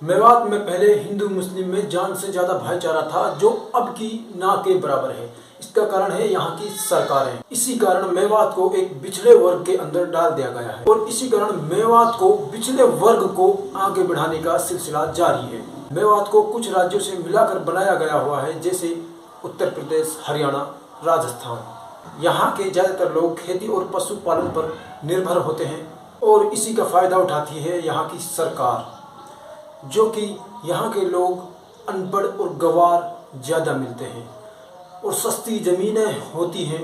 मेवात में पहले हिंदू मुस्लिम में जान से ज्यादा भाईचारा था, जो अब की ना के बराबर है। इसका कारण है यहाँ की सरकारें। इसी कारण मेवात को एक पिछड़े वर्ग के अंदर डाल दिया गया है और इसी कारण मेवात को पिछड़े वर्ग को आगे बढ़ाने का सिलसिला जारी है। मेवात को कुछ राज्यों से मिलाकर बनाया गया हुआ है, जैसे उत्तर प्रदेश, हरियाणा, राजस्थान। यहाँ के ज्यादातर लोग खेती और पशुपालन पर निर्भर होते हैं और इसी का फायदा उठाती है यहाँ की सरकार, जो कि यहाँ के लोग अनपढ़ और गंवार ज़्यादा मिलते हैं और सस्ती ज़मीनें होती हैं।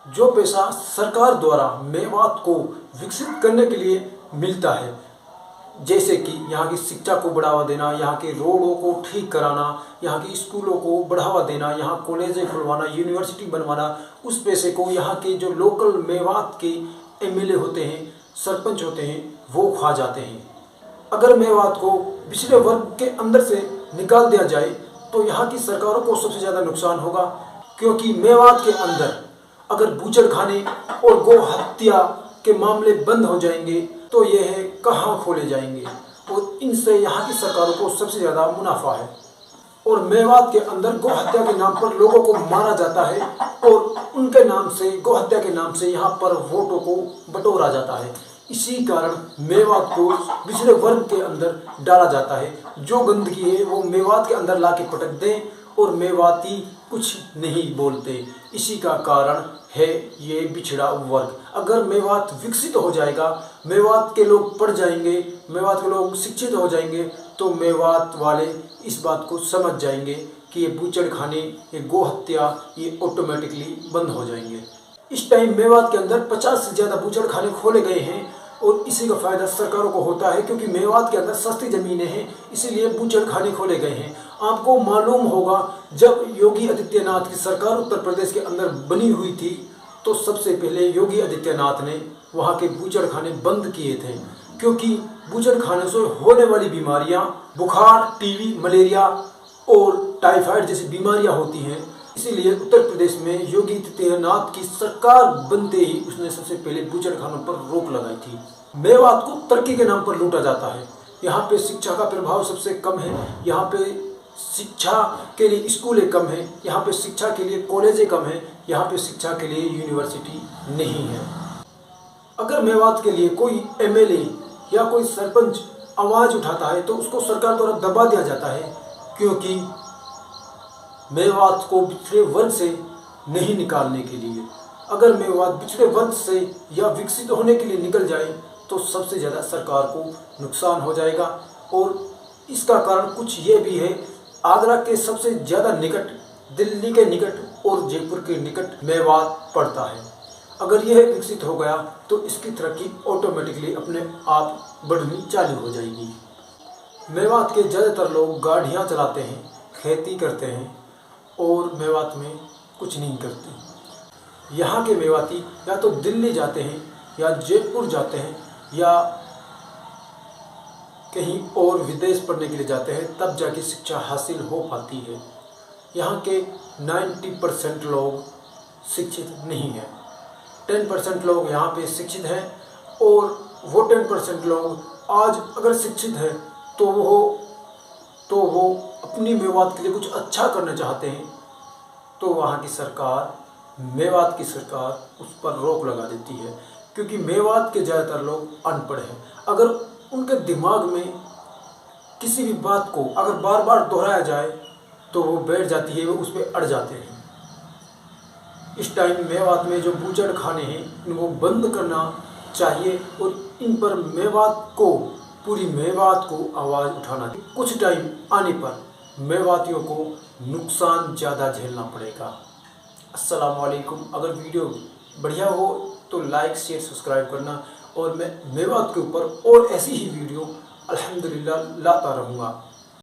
जो पैसा सरकार द्वारा मेवात को विकसित करने के लिए मिलता है, जैसे कि यहाँ की शिक्षा को बढ़ावा देना, यहाँ के रोडों को ठीक कराना, यहाँ की स्कूलों को बढ़ावा देना, यहाँ कॉलेजें खुलवाना, यूनिवर्सिटी बनवाना, उस पैसे को यहाँ के जो लोकल मेवात के एमएलए होते हैं, सरपंच होते हैं, वो खा जाते हैं। अगर मेवात को पिछड़े वर्ग के अंदर से निकाल दिया जाए तो यहाँ की सरकारों को सबसे ज़्यादा नुकसान होगा, क्योंकि मेवात के अंदर अगर बूचड़खाने और गौ हत्या के मामले बंद हो जाएंगे तो यह कहाँ खोले जाएंगे और इनसे यहाँ की सरकारों को सबसे ज़्यादा मुनाफा है। और मेवात के अंदर गौ हत्या के नाम पर लोगों को मारा जाता है और उनके नाम से, गौ हत्या के नाम से यहाँ पर वोटों को बटोरा जाता है। इसी कारण मेवात को पिछड़े वर्ग के अंदर डाला जाता है। जो गंदगी है वो मेवात के अंदर ला के पटक दें और मेवाती कुछ नहीं बोलते। इसी का कारण है ये पिछड़ा वर्ग। अगर मेवात विकसित हो जाएगा, मेवात के लोग पढ़ जाएंगे, मेवात के लोग शिक्षित हो जाएंगे, तो मेवात वाले इस बात को समझ जाएंगे कि ये बूचड़खाने, ये गौ हत्या, ये ऑटोमेटिकली बंद हो जाएंगे। इस टाइम मेवात के अंदर 50 से ज़्यादा बूचड़खाने खोले गए हैं और इसी का फायदा सरकारों को होता है, क्योंकि मेवात के अंदर सस्ती ज़मीनें हैं, इसीलिए बूचड़खाने खोले गए हैं। आपको मालूम होगा, जब योगी आदित्यनाथ की सरकार उत्तर प्रदेश के अंदर बनी हुई थी तो सबसे पहले योगी आदित्यनाथ ने वहाँ के बूचड़खाने बंद किए थे, क्योंकि बूचड़खाने से होने वाली बीमारियाँ, बुखार, टीबी, मलेरिया और टाइफाइड जैसी बीमारियाँ होती हैं। इसीलिए उत्तर प्रदेश में योगी आदित्यनाथ की सरकार बनते ही उसने सबसे पहले बूचड़खानों पर रोक लगाई थी। मेवात को तरक्की के नाम पर लूटा जाता है। यहाँ पे शिक्षा का प्रभाव सबसे कम है, यहाँ पे शिक्षा के लिए स्कूलें कम हैं, यहाँ पे शिक्षा के लिए कॉलेजें कम हैं, यहाँ पे शिक्षा के लिए यूनिवर्सिटी नहीं है। अगर मेवात के लिए कोई एमएलए या कोई सरपंच आवाज़ उठाता है तो उसको सरकार द्वारा दबा दिया जाता है, क्योंकि मेवात को पिछड़े वर्ग से नहीं निकालने के लिए। अगर मेवात पिछड़े वर्ग से या विकसित होने के लिए निकल जाए तो सबसे ज़्यादा सरकार को नुकसान हो जाएगा। और इसका कारण कुछ ये भी है, आगरा के सबसे ज़्यादा निकट, दिल्ली के निकट और जयपुर के निकट मेवात पड़ता है। अगर यह विकसित हो गया तो इसकी तरक्की ऑटोमेटिकली अपने आप बढ़नी चालू हो जाएगी। मेवात के ज़्यादातर लोग गाड़ियाँ चलाते हैं, खेती करते हैं और मेवात में कुछ नहीं करते। यहाँ के मेवाती या तो दिल्ली जाते हैं या जयपुर जाते हैं या कहीं और विदेश पढ़ने के लिए जाते हैं, तब जाके शिक्षा हासिल हो पाती है। यहाँ के 90% लोग शिक्षित नहीं हैं। 10% लोग यहाँ पे शिक्षित हैं और वो 10% लोग आज अगर शिक्षित हैं तो वो अपनी मेवात के लिए कुछ अच्छा करना चाहते हैं, तो वहाँ की सरकार, मेवात की सरकार उस पर रोक लगा देती है, क्योंकि मेवात के ज़्यादातर लोग अनपढ़ हैं। अगर उनके दिमाग में किसी भी बात को अगर बार बार दोहराया जाए तो वो बैठ जाती है, वो उस पर अड़ जाते हैं। इस टाइम मेवात में जो बूचड़खाने हैं इनको बंद करना चाहिए और इन पर मेवात को, पूरी मेवात को आवाज़ उठाना चाहिए। कुछ टाइम आने पर मेवातियों को नुकसान ज़्यादा झेलना पड़ेगा। अस्सलाम वालेकुम। अगर वीडियो बढ़िया हो तो लाइक, शेयर, सब्सक्राइब करना और मैं मेवात के ऊपर और ऐसी ही वीडियो अल्हम्दुलिल्लाह लाता रहूँगा।